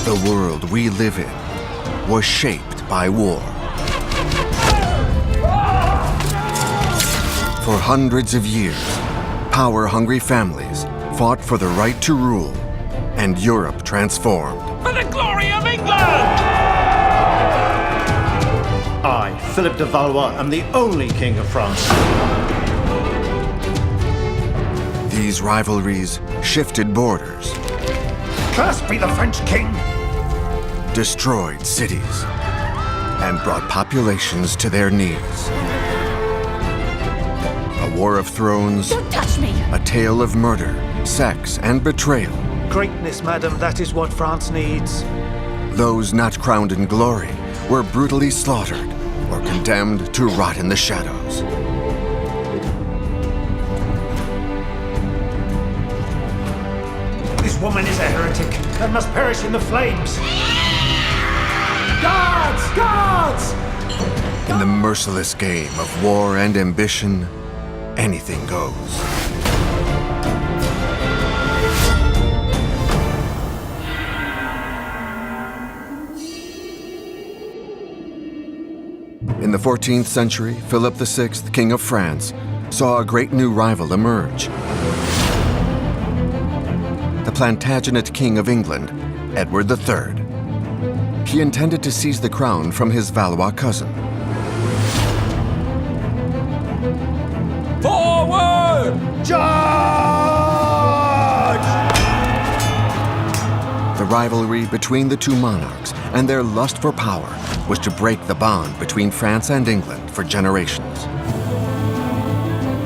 The world we live in was shaped by war. For hundreds of years, power-hungry families fought for the right to rule, and Europe transformed. For the glory of England! I, Philip de Valois, am the only King of France. These rivalries shifted borders, Cursed be the French King! destroyed cities, and brought populations to their knees. A war of thrones, Don't touch me! a tale of murder, sex, and betrayal. Greatness, madam, that is what France needs. Those not crowned in glory were brutally slaughtered or condemned to rot in the shadows. This woman is a heretic and must perish in the flames. Guards! Guards! In the merciless game of war and ambition, anything goes. In the 14th century, Philip VI, King of France, saw a great new rival emerge. The Plantagenet King of England, Edward III. He intended to seize the crown from his Valois cousin. Forward! Charge! The rivalry between the two monarchs and their lust for power was to break the bond between France and England for generations.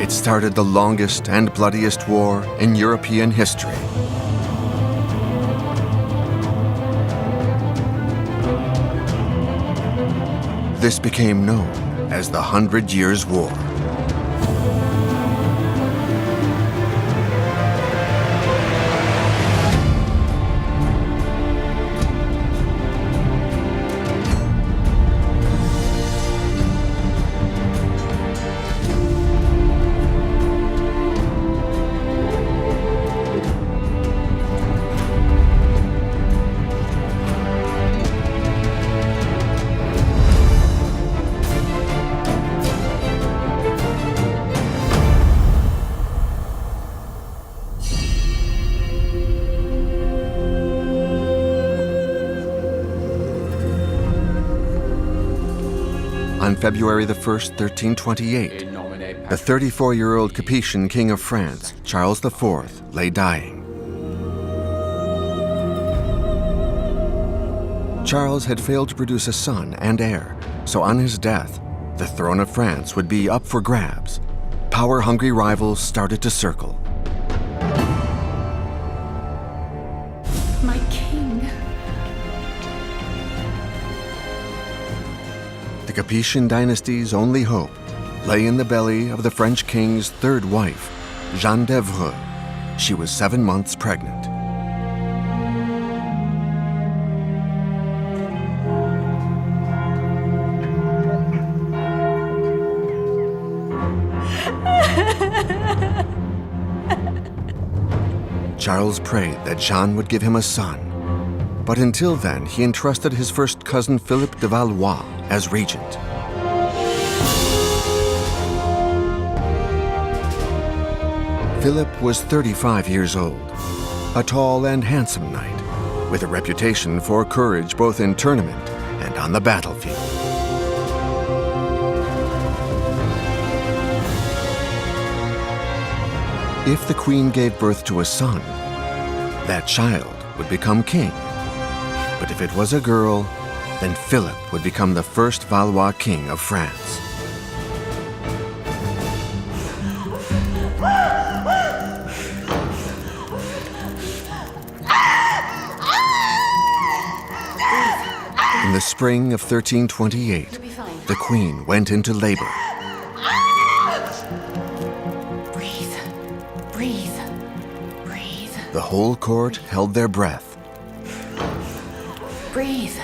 It started the longest and bloodiest war in European history. This became known as the 100 Years' War. On February the 1st, 1328, the 34-year-old Capetian King of France, Charles IV, lay dying. Charles had failed to produce a son and heir, so on his death, the throne of France would be up for grabs. Power-hungry rivals started to circle. My king. The Capetian dynasty's only hope lay in the belly of the French king's third wife, Jeanne d'Evreux. She was 7 months pregnant. Charles prayed that Jeanne would give him a son. But until then, he entrusted his first cousin Philip de Valois as regent. Philip was 35 years old, a tall and handsome knight, with a reputation for courage both in tournament and on the battlefield. If the queen gave birth to a son, that child would become king. But if it was a girl, then Philip would become the first Valois king of France. In the spring of 1328, the queen went into labor. Breathe. Breathe. Breathe. The whole court held their breath. Breathe.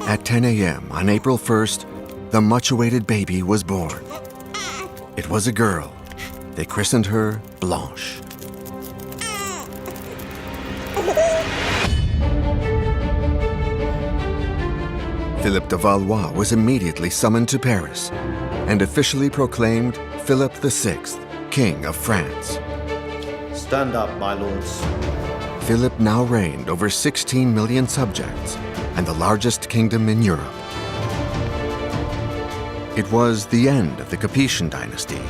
At 10 a.m. on April 1st, the much-awaited baby was born. It was a girl. They christened her Blanche. Philip de Valois was immediately summoned to Paris and officially proclaimed Philip VI, King of France. Stand up, my lords. Philip now reigned over 16 million subjects and the largest kingdom in Europe. It was the end of the Capetian dynasty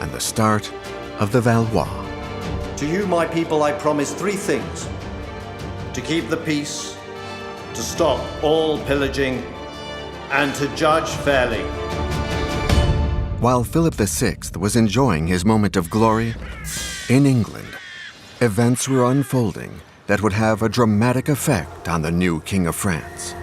and the start of the Valois. To you, my people, I promise three things: to keep the peace, to stop all pillaging, and to judge fairly. While Philip VI was enjoying his moment of glory, in England, events were unfolding that would have a dramatic effect on the new King of France.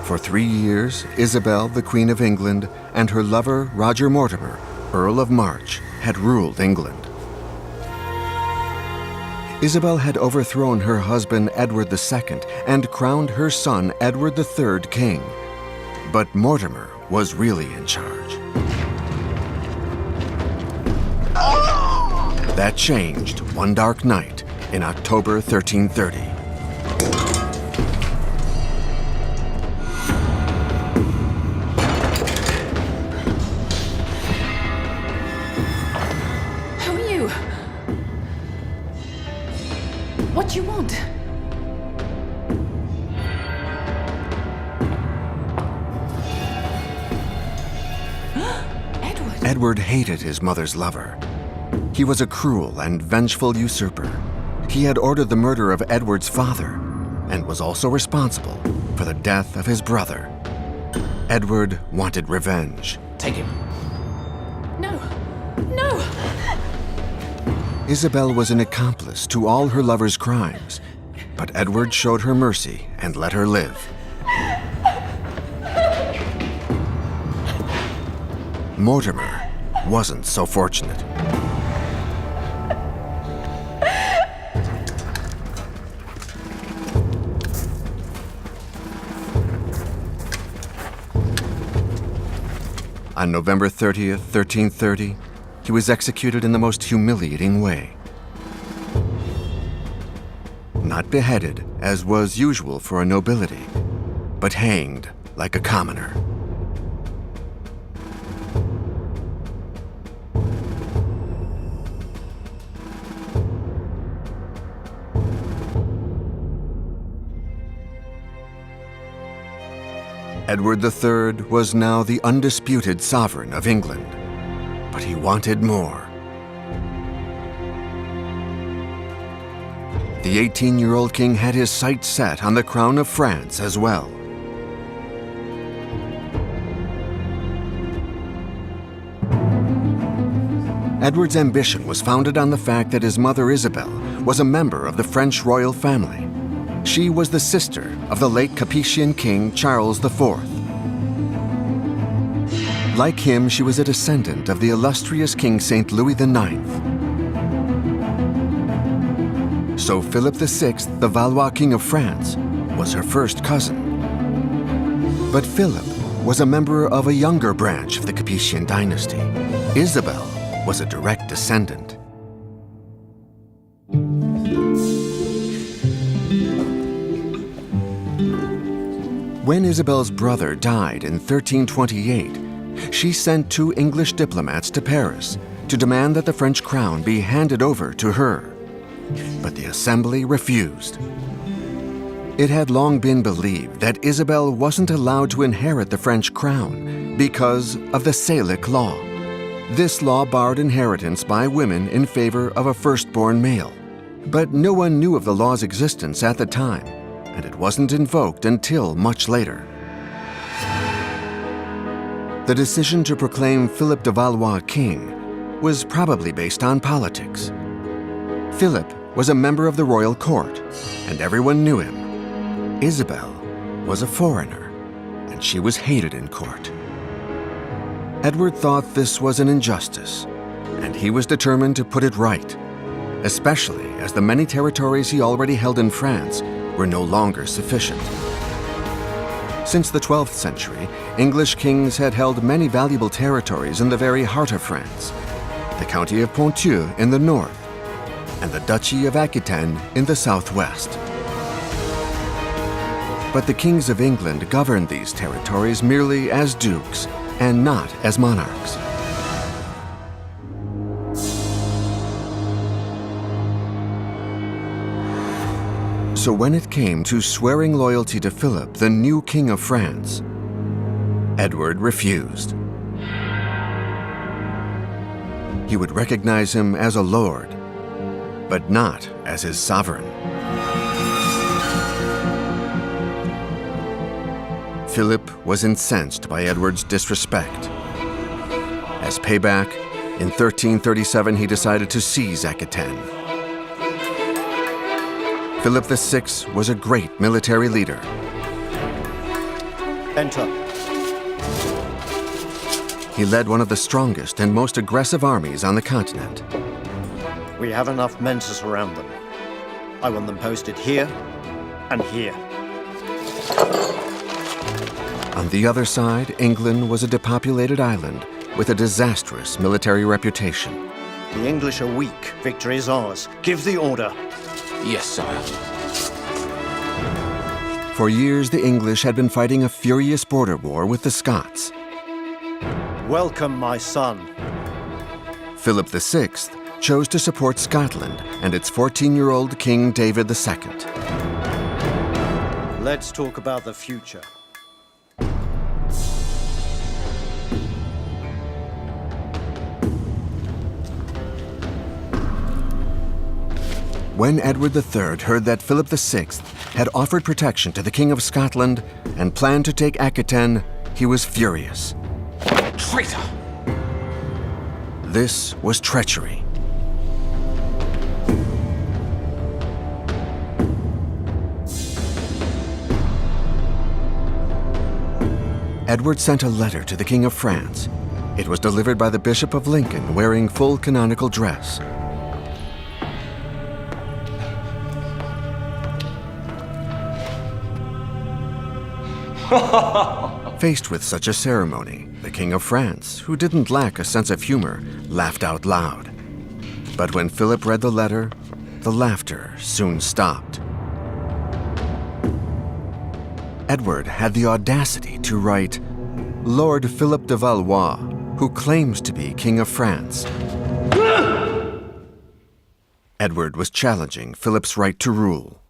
For 3 years, Isabel, the Queen of England, and her lover, Roger Mortimer, Earl of March, had ruled England. Isabel had overthrown her husband Edward II and crowned her son Edward III king. But Mortimer was really in charge. That changed one dark night in October 1330. Who are you? What do you want? Edward. Edward hated his mother's lover. He was a cruel and vengeful usurper. He had ordered the murder of Edward's father and was also responsible for the death of his brother. Edward wanted revenge. Take him. No. No. Isabel was an accomplice to all her lover's crimes, but Edward showed her mercy and let her live. Mortimer wasn't so fortunate. On November 30th, 1330, he was executed in the most humiliating way. Not beheaded, as was usual for a nobility, but hanged like a commoner. Edward III was now the undisputed sovereign of England, but he wanted more. The 18-year-old king had his sights set on the crown of France as well. Edward's ambition was founded on the fact that his mother Isabel was a member of the French royal family. She was the sister of the late Capetian king Charles IV. Like him, she was a descendant of the illustrious King St. Louis IX. So Philip VI, the Valois King of France, was her first cousin. But Philip was a member of a younger branch of the Capetian dynasty. Isabel was a direct descendant. When Isabel's brother died in 1328, she sent 2 English diplomats to Paris to demand that the French crown be handed over to her. But the assembly refused. It had long been believed that Isabel wasn't allowed to inherit the French crown because of the Salic law. This law barred inheritance by women in favor of a firstborn male. But no one knew of the law's existence at the time, and it wasn't invoked until much later. The decision to proclaim Philip de Valois king was probably based on politics. Philip was a member of the royal court, and everyone knew him. Isabel was a foreigner, and she was hated in court. Edward thought this was an injustice, and he was determined to put it right, especially as the many territories he already held in France were no longer sufficient. Since the 12th century, English kings had held many valuable territories in the very heart of France: the county of Ponthieu in the north, and the Duchy of Aquitaine in the southwest. But the kings of England governed these territories merely as dukes and not as monarchs. So when it came to swearing loyalty to Philip, the new king of France, Edward refused. He would recognize him as a lord, but not as his sovereign. Philip was incensed by Edward's disrespect. As payback, in 1337 he decided to seize Aquitaine. Philip VI was a great military leader. Enter. He led one of the strongest and most aggressive armies on the continent. We have enough men to surround them. I want them posted here and here. On the other side, England was a depopulated island with a disastrous military reputation. The English are weak. Victory is ours. Give the order. Yes, sire. For years, the English had been fighting a furious border war with the Scots. Welcome, my son. Philip VI chose to support Scotland and its 14-year-old King David II. Let's talk about the future. When Edward III heard that Philip VI had offered protection to the King of Scotland and planned to take Aquitaine, he was furious. Traitor! This was treachery. Edward sent a letter to the King of France. It was delivered by the Bishop of Lincoln wearing full canonical dress. Faced with such a ceremony, the King of France, who didn't lack a sense of humor, laughed out loud. But when Philip read the letter, the laughter soon stopped. Edward had the audacity to write, "Lord Philip de Valois, who claims to be King of France." Edward was challenging Philip's right to rule.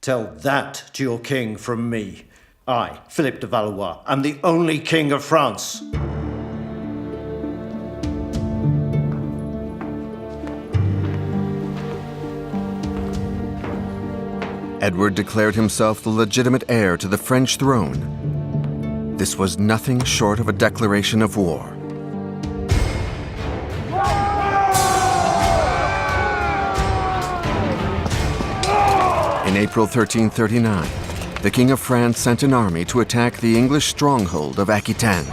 Tell that to your king from me. I, Philip de Valois, am the only king of France. Edward declared himself the legitimate heir to the French throne. This was nothing short of a declaration of war. In April 1339, the King of France sent an army to attack the English stronghold of Aquitaine.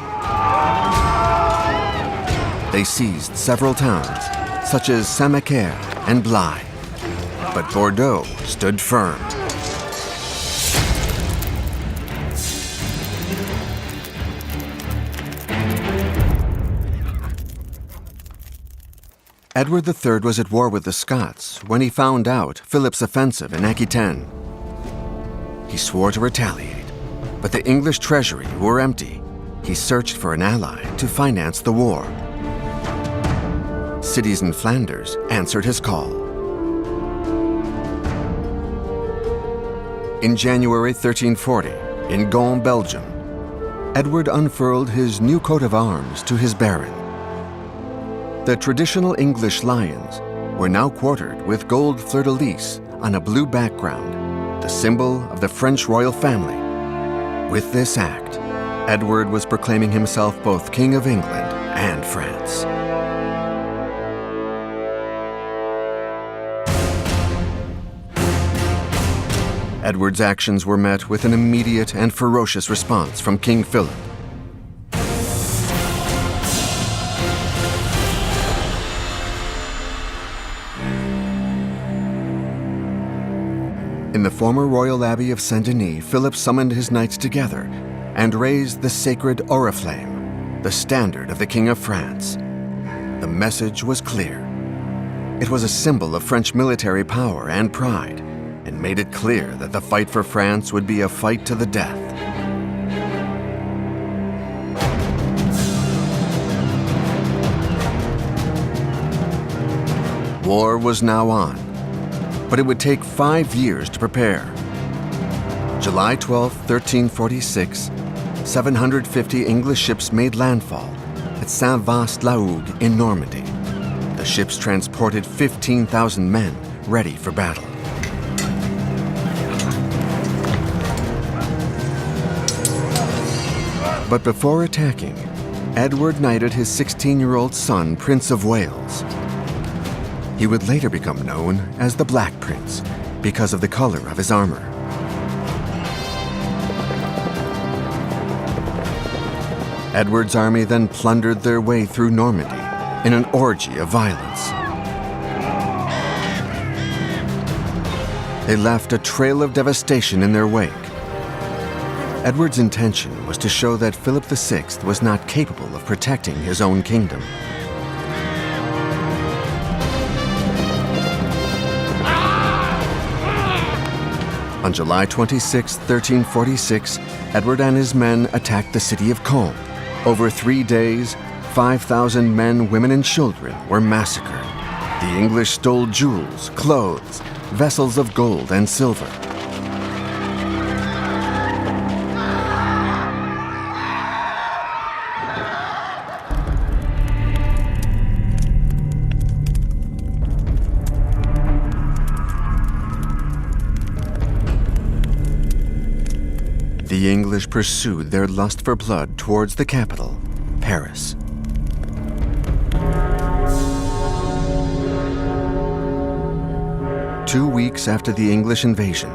They seized several towns, such as Saint-Macaire and Blaye, but Bordeaux stood firm. Edward III was at war with the Scots when he found out Philip's offensive in Aquitaine. He swore to retaliate, but the English treasury were empty. He searched for an ally to finance the war. Cities in Flanders answered his call. In January 1340, in Gand, Belgium, Edward unfurled his new coat of arms to his baron. The traditional English lions were now quartered with gold fleur-de-lis on a blue background, the symbol of the French royal family. With this act, Edward was proclaiming himself both King of England and France. Edward's actions were met with an immediate and ferocious response from King Philip. In the former royal abbey of Saint-Denis, Philip summoned his knights together and raised the sacred oriflamme, the standard of the King of France. The message was clear. It was a symbol of French military power and pride, and made it clear that the fight for France would be a fight to the death. War was now on, but it would take 5 years to prepare. July 12, 1346, 750 English ships made landfall at Saint-Vaast-la-Hougue in Normandy. The ships transported 15,000 men ready for battle. But before attacking, Edward knighted his 16-year-old son, Prince of Wales. He would later become known as the Black Prince because of the color of his armor. Edward's army then plundered their way through Normandy in an orgy of violence. They left a trail of devastation in their wake. Edward's intention was to show that Philip VI was not capable of protecting his own kingdom. On July 26, 1346, Edward and his men attacked the city of Caen. Over 3 days, 5,000 men, women, and children were massacred. The English stole jewels, clothes, vessels of gold and silver. The English pursued their lust for blood towards the capital, Paris. Two weeks after the English invasion,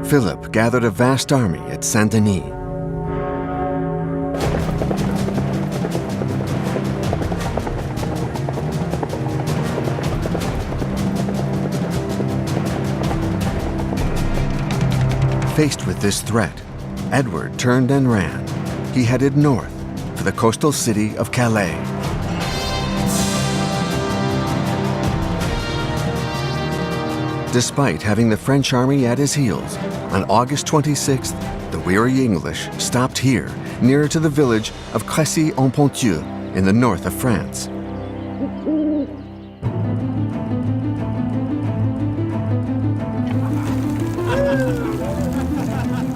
Philip gathered a vast army at Saint-Denis. Faced with this threat, Edward turned and ran. He headed north for the coastal city of Calais. Despite having the French army at his heels, on August 26th, the weary English stopped here, nearer to the village of Crécy-en-Ponthieu in the north of France.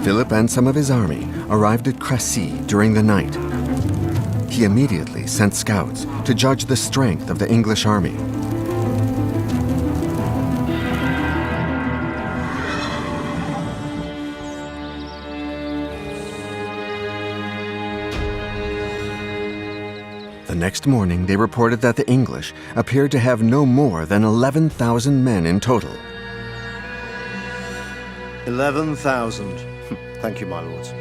Philip and some of his army arrived at Crécy during the night. He immediately sent scouts to judge the strength of the English army. The next morning, they reported that the English appeared to have no more than 11,000 men in total. 11,000. Thank you, my lords.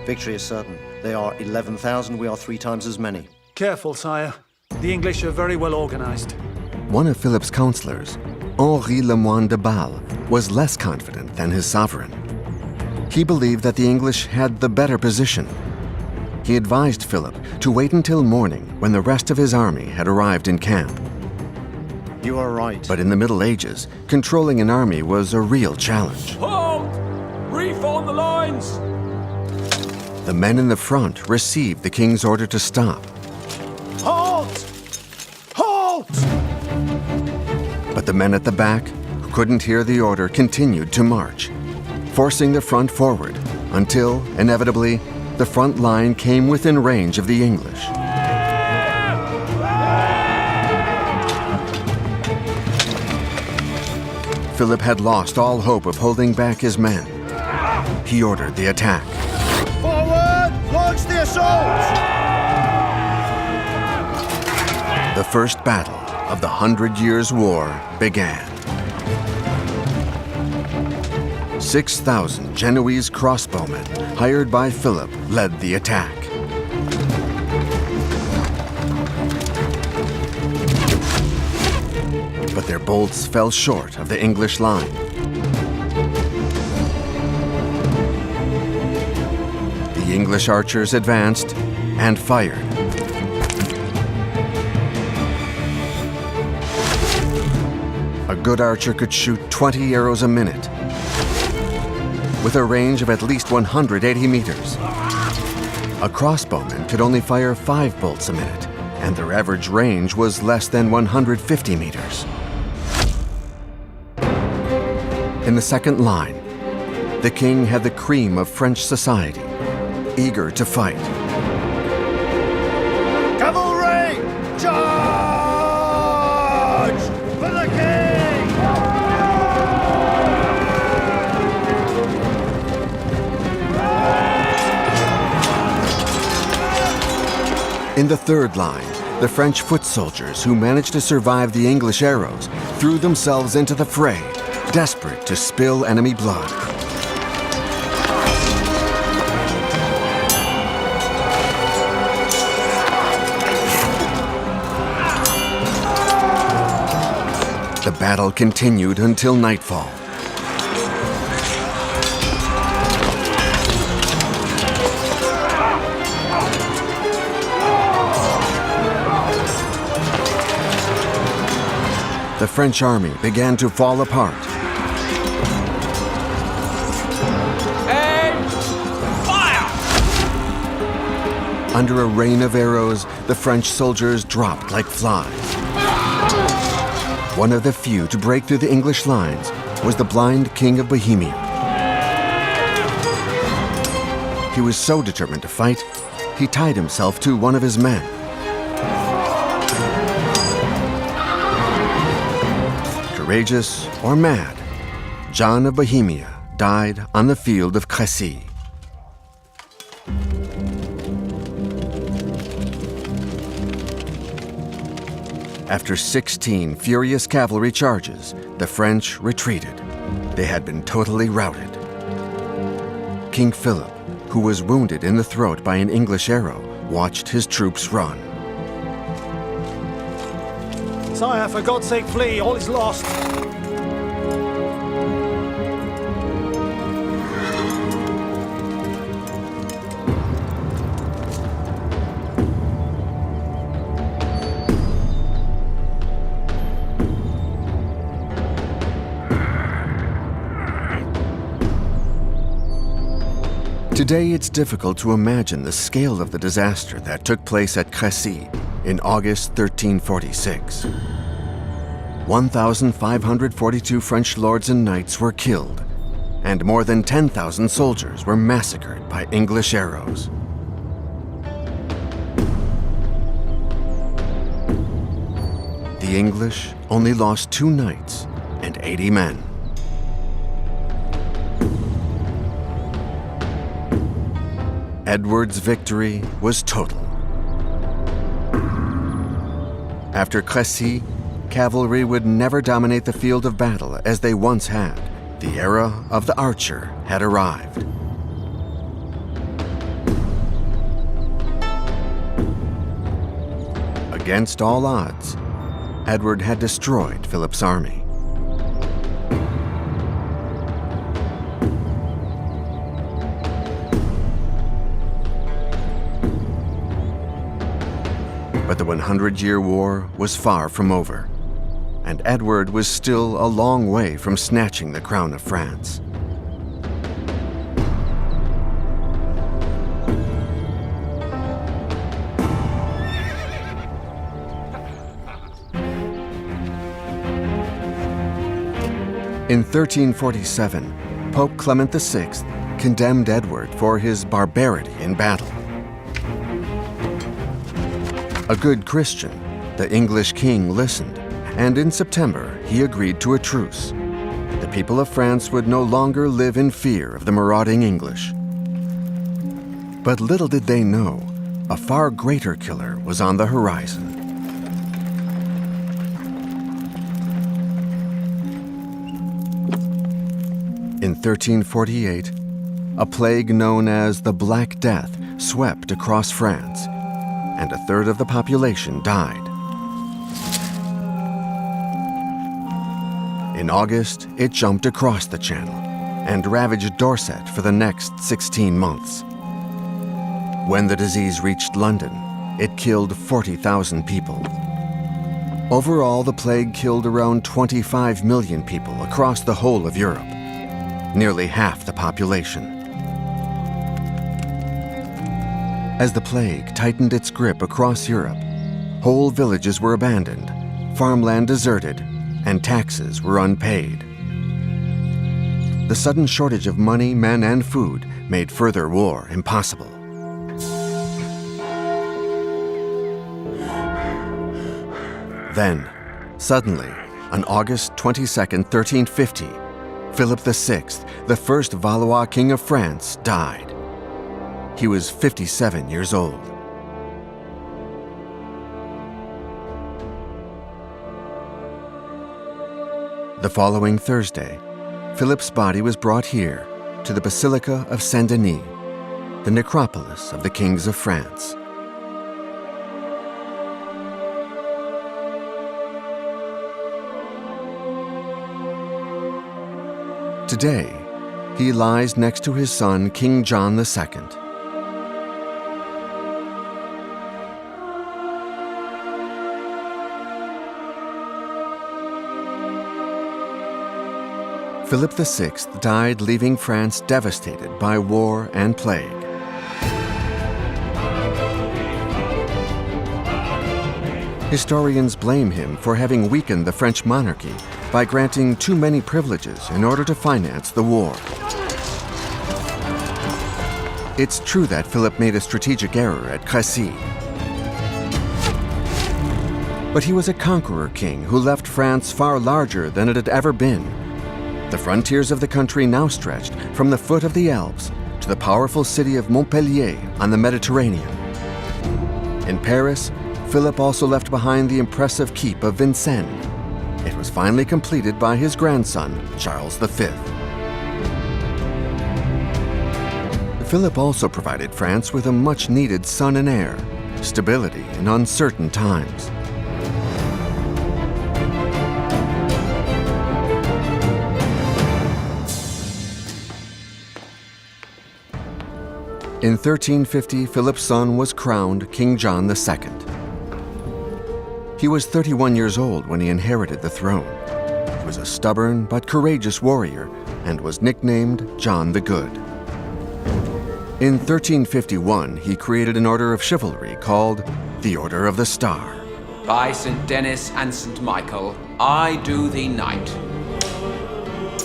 Victory is certain. They are 11,000. We are 3 times as many. Careful, sire. The English are very well organized. One of Philip's counselors, Henri Lemoine de Bâle, was less confident than his sovereign. He believed that the English had the better position. He advised Philip to wait until morning when the rest of his army had arrived in camp. You are right. But in the Middle Ages, controlling an army was a real challenge. Halt! Reform the lines! The men in the front received the king's order to stop. Halt! Halt! But the men at the back, who couldn't hear the order, continued to march, forcing the front forward until, inevitably, the front line came within range of the English. Philip had lost all hope of holding back his men. He ordered the attack. Forward! Launch the assault! The first battle of the 100 Years' War began. 6,000 Genoese crossbowmen, hired by Philip, led the attack. But their bolts fell short of the English line. The English archers advanced and fired. A good archer could shoot 20 arrows a minute, with a range of at least 180 meters. A crossbowman could only fire 5 bolts a minute, and their average range was less than 150 meters. In the second line, the king had the cream of French society, eager to fight. Cavalry! Charge! For the king! In the third line, the French foot soldiers who managed to survive the English arrows threw themselves into the fray, desperate to spill enemy blood. The battle continued until nightfall. The French army began to fall apart. And fire! Under a rain of arrows, the French soldiers dropped like flies. One of the few to break through the English lines was the blind King of Bohemia. He was so determined to fight, he tied himself to one of his men. Courageous or mad, John of Bohemia died on the field of Crécy. After 16 furious cavalry charges, the French retreated. They had been totally routed. King Philip, who was wounded in the throat by an English arrow, watched his troops run. Sire, for God's sake, flee. All is lost. Today, it's difficult to imagine the scale of the disaster that took place at Crécy in August 1346. 1,542 French lords and knights were killed, and more than 10,000 soldiers were massacred by English arrows. The English only lost 2 knights and 80 men. Edward's victory was total. After Crécy, cavalry would never dominate the field of battle as they once had. The era of the archer had arrived. Against all odds, Edward had destroyed Philip's army. But the 100-year war was far from over, and Edward was still a long way from snatching the crown of France. In 1347, Pope Clement VI condemned Edward for his barbarity in battle. A good Christian, the English king listened, and in September he agreed to a truce. The people of France would no longer live in fear of the marauding English. But little did they know, a far greater killer was on the horizon. In 1348, a plague known as the Black Death swept across France, and a third of the population died. In August, it jumped across the Channel and ravaged Dorset for the next 16 months. When the disease reached London, it killed 40,000 people. Overall, the plague killed around 25 million people across the whole of Europe, nearly half the population. As the plague tightened its grip across Europe, whole villages were abandoned, farmland deserted, and taxes were unpaid. The sudden shortage of money, men, and food made further war impossible. Then, suddenly, on August 22, 1350, Philip VI, the first Valois king of France, died. He was 57 years old. The following Thursday, Philip's body was brought here to the Basilica of Saint-Denis, the necropolis of the kings of France. Today, he lies next to his son, King John II. Philip VI died leaving France devastated by war and plague. Historians blame him for having weakened the French monarchy by granting too many privileges in order to finance the war. It's true that Philip made a strategic error at Crécy. But he was a conqueror king who left France far larger than it had ever been. The frontiers of the country now stretched from the foot of the Alps to the powerful city of Montpellier on the Mediterranean. In Paris, Philip also left behind the impressive keep of Vincennes. It was finally completed by his grandson, Charles V. Philip also provided France with a much-needed son and heir, stability in uncertain times. In 1350, Philip's son was crowned King John II. He was 31 years old when he inherited the throne. He was a stubborn but courageous warrior and was nicknamed John the Good. In 1351, he created an order of chivalry called the Order of the Star. By St. Denis and St. Michael, I do thee knight.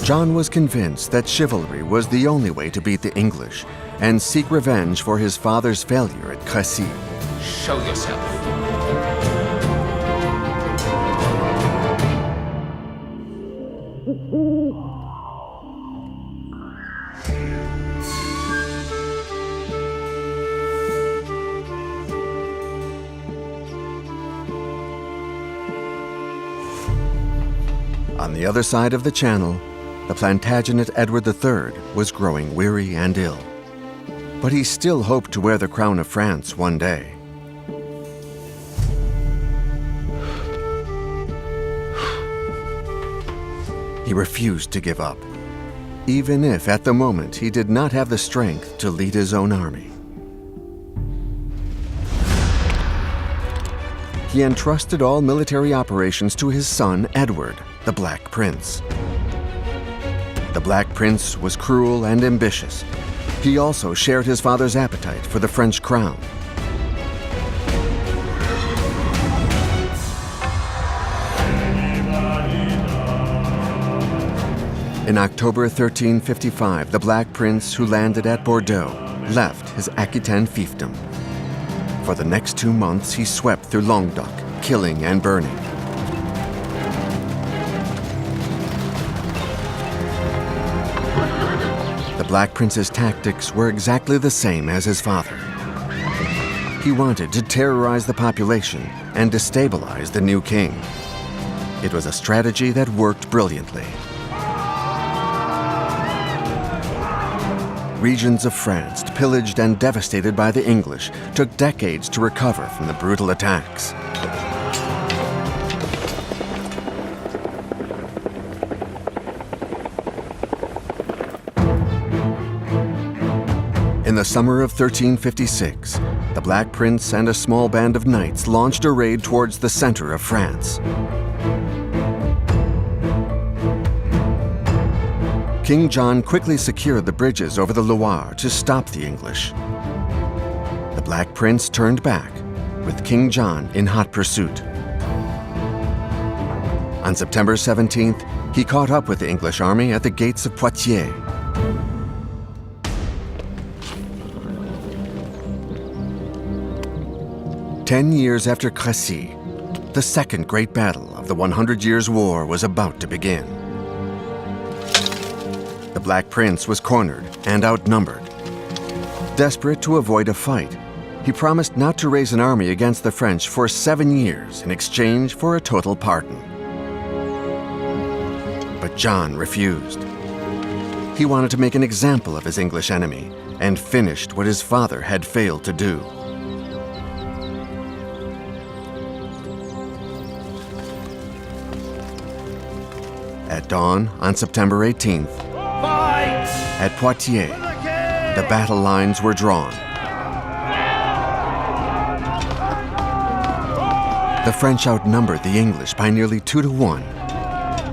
John was convinced that chivalry was the only way to beat the English and seek revenge for his father's failure at Crécy. Show yourself. On the other side of the Channel, the Plantagenet Edward III was growing weary and ill. But he still hoped to wear the crown of France one day. He refused to give up, even if at the moment he did not have the strength to lead his own army. He entrusted all military operations to his son, Edward, the Black Prince. The Black Prince was cruel and ambitious. He also shared his father's appetite for the French crown. In October 1355, the Black Prince, who landed at Bordeaux, left his Aquitaine fiefdom. For the next 2 months, he swept through Languedoc, killing and burning. The Black Prince's tactics were exactly the same as his father. He wanted to terrorize the population and destabilize the new king. It was a strategy that worked brilliantly. Regions of France, pillaged and devastated by the English, took decades to recover from the brutal attacks. In the summer of 1356, the Black Prince and a small band of knights launched a raid towards the center of France. King John quickly secured the bridges over the Loire to stop the English. The Black Prince turned back, with King John in hot pursuit. On September 17th, he caught up with the English army at the gates of Poitiers. Ten years after Crécy, the second great battle of the 100 Years' War was about to begin. The Black Prince was cornered and outnumbered. Desperate to avoid a fight, he promised not to raise an army against the French for 7 years in exchange for a total pardon. But John refused. He wanted to make an example of his English enemy and finished what his father had failed to do. At dawn on September 18th, at Poitiers, the battle lines were drawn. The French outnumbered the English by nearly 2 to 1,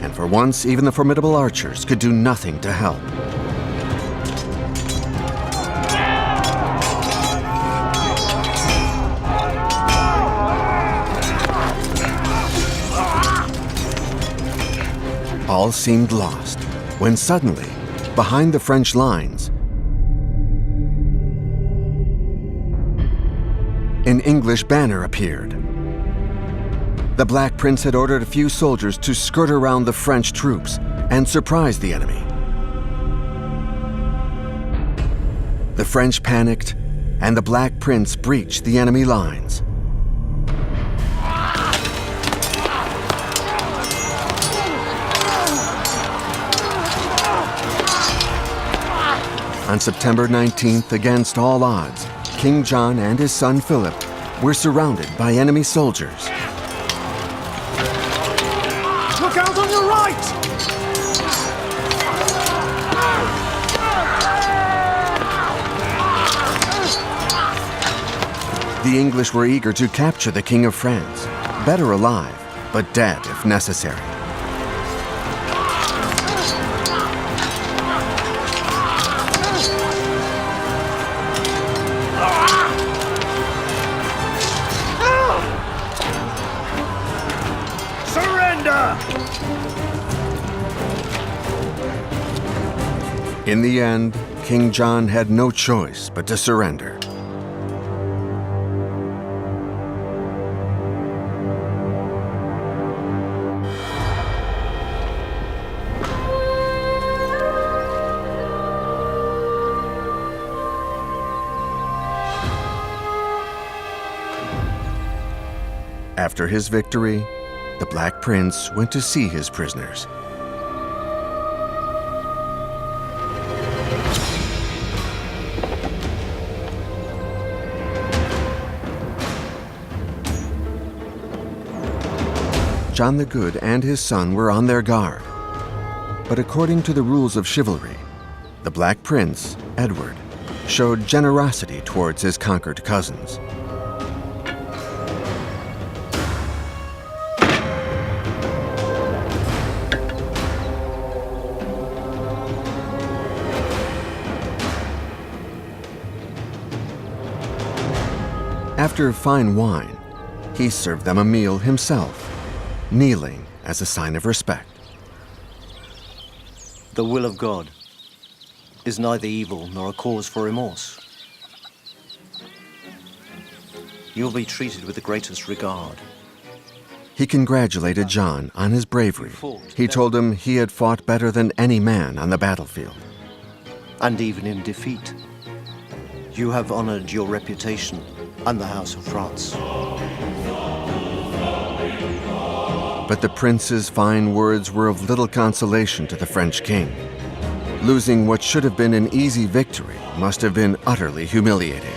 and for once, even the formidable archers could do nothing to help. All seemed lost, when suddenly, behind the French lines, an English banner appeared. The Black Prince had ordered a few soldiers to skirt around the French troops and surprise the enemy. The French panicked, and the Black Prince breached the enemy lines. On September 19th, against all odds, King John and his son Philip were surrounded by enemy soldiers. Look out on your right! The English were eager to capture the King of France, better alive, but dead if necessary. In the end, King John had no choice but to surrender. After his victory, the Black Prince went to see his prisoners. John the Good and his son were on their guard. But according to the rules of chivalry, the Black Prince, Edward, showed generosity towards his conquered cousins. After fine wine, he served them a meal himself, kneeling as a sign of respect. The will of God is neither evil nor a cause for remorse. You'll be treated with the greatest regard. He congratulated John on his bravery. He told him he had fought better than any man on the battlefield. And even in defeat, you have honored your reputation and the House of France. But the prince's fine words were of little consolation to the French king. Losing what should have been an easy victory must have been utterly humiliating.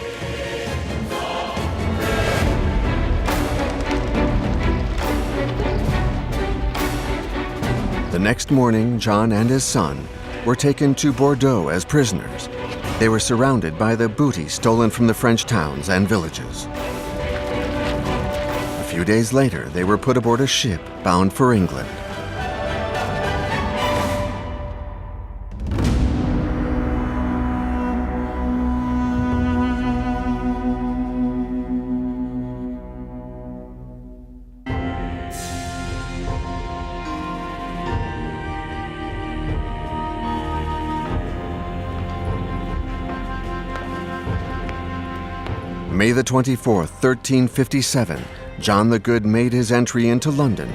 The next morning, John and his son were taken to Bordeaux as prisoners They were surrounded by the booty stolen from the French towns and villages. A few days later, they were put aboard a ship bound for England. May the 24th, 1357, John the Good made his entry into London.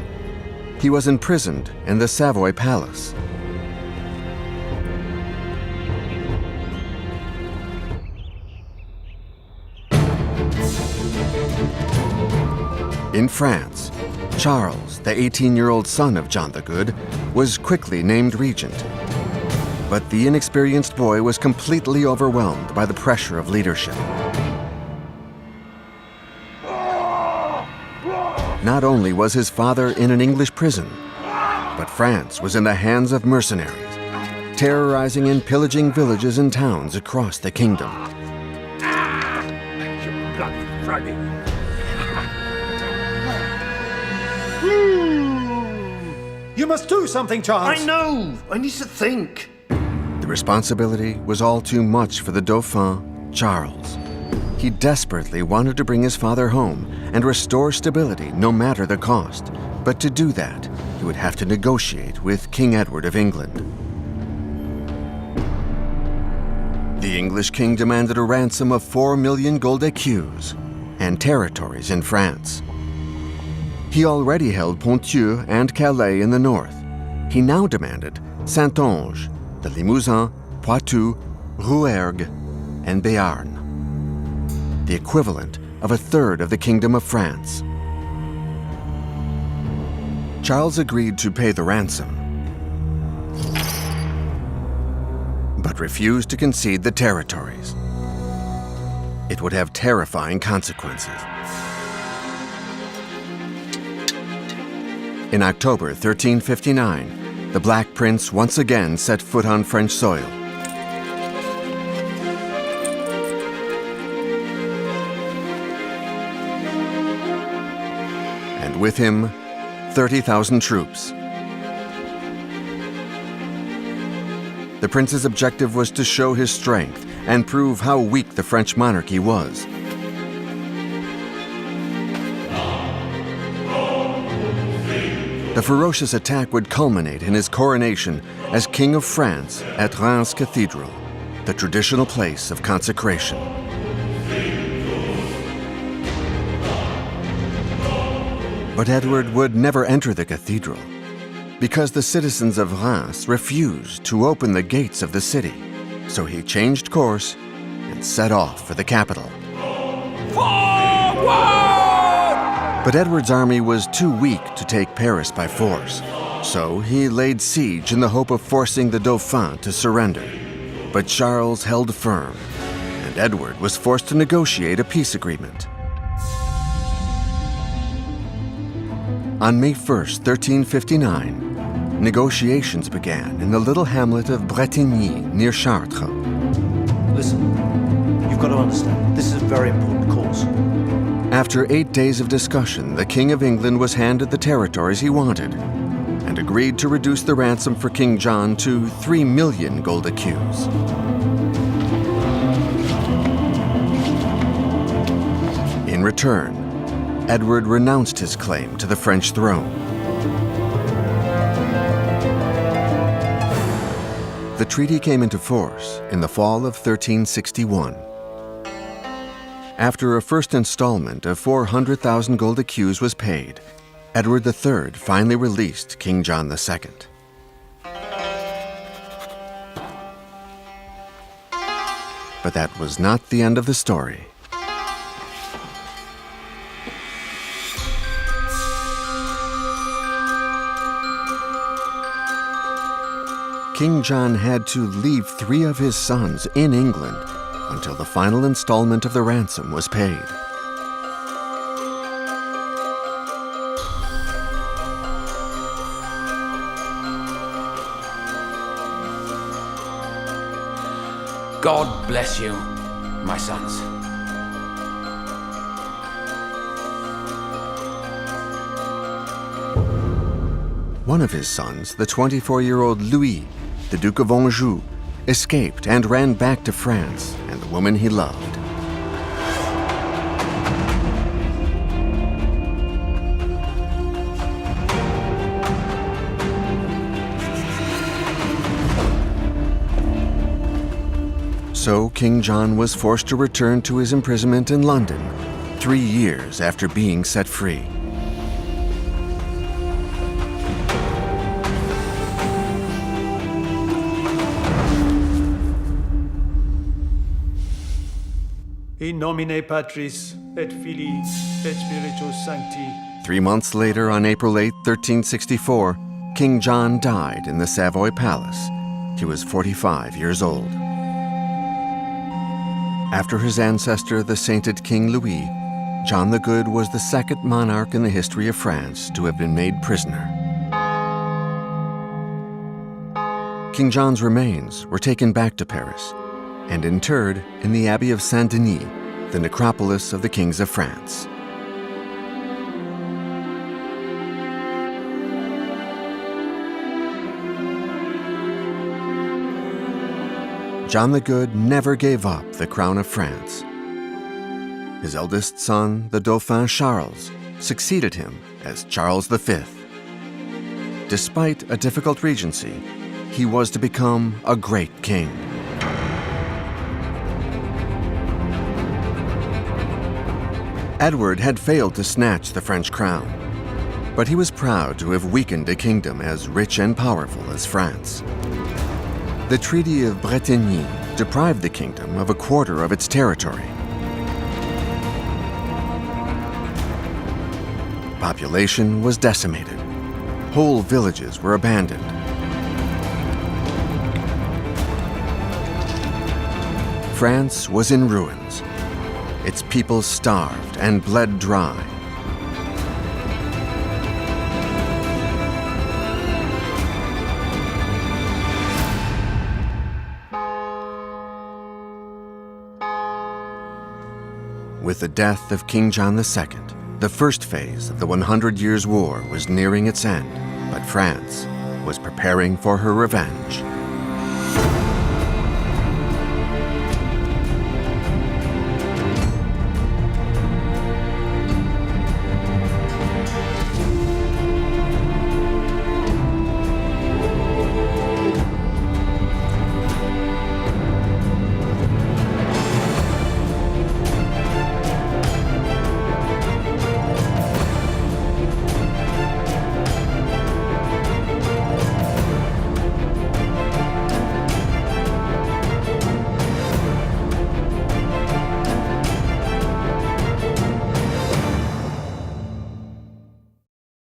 He was imprisoned in the Savoy Palace. In France, Charles, the 18-year-old son of John the Good, was quickly named regent. But the inexperienced boy was completely overwhelmed by the pressure of leadership. Not only was his father in an English prison, but France was in the hands of mercenaries, terrorizing and pillaging villages and towns across the kingdom. You must do something, Charles! I know! I need to think. The responsibility was all too much for the Dauphin, Charles. He desperately wanted to bring his father home and restore stability no matter the cost. But to do that, he would have to negotiate with King Edward of England. The English king demanded a ransom of 4 million gold écus and territories in France. He already held Ponthieu and Calais in the north. He now demanded Saintonge, the Limousin, Poitou, Rouergue, and Béarn, the equivalent of a third of the Kingdom of France. Charles agreed to pay the ransom, but refused to concede the territories. It would have terrifying consequences. In October 1359, the Black Prince once again set foot on French soil. And with him, 30,000 troops. The prince's objective was to show his strength and prove how weak the French monarchy was. The ferocious attack would culminate in his coronation as King of France at Reims Cathedral, the traditional place of consecration. But Edward would never enter the cathedral because the citizens of Reims refused to open the gates of the city. So he changed course and set off for the capital. But Edward's army was too weak to take Paris by force, so he laid siege in the hope of forcing the Dauphin to surrender. But Charles held firm, and Edward was forced to negotiate a peace agreement. On May 1st, 1359, negotiations began in the little hamlet of Bretigny near Chartres. Listen, you've got to understand, this is a very important cause. After 8 days of discussion, the King of England was handed the territories he wanted and agreed to reduce the ransom for King John to 3 million gold écus. In return, Edward renounced his claim to the French throne. The treaty came into force in the fall of 1361. After a first installment of 400,000 gold écus was paid, Edward III finally released King John II. But that was not the end of the story. King John had to leave 3 of his sons in England until the final installment of the ransom was paid. God bless you, my sons. One of his sons, the 24-year-old Louis, the Duke of Anjou, escaped and ran back to France and the woman he loved. So King John was forced to return to his imprisonment in London 3 years after being set free. In nomine Patris et Filii et Spiritus Sancti. 3 months later, on April 8, 1364, King John died in the Savoy Palace. He was 45 years old. After his ancestor, the sainted King Louis, John the Good was the second monarch in the history of France to have been made prisoner. King John's remains were taken back to Paris and interred in the Abbey of Saint-Denis, the necropolis of the kings of France. John the Good never gave up the crown of France. His eldest son, the Dauphin Charles, succeeded him as Charles V. Despite a difficult regency, he was to become a great king. Edward had failed to snatch the French crown, but he was proud to have weakened a kingdom as rich and powerful as France. The Treaty of Bretigny deprived the kingdom of a quarter of its territory. Population was decimated. Whole villages were abandoned. France was in ruins. Its people starved and bled dry. With the death of King John II, the first phase of the 100 Years' War was nearing its end, but France was preparing for her revenge.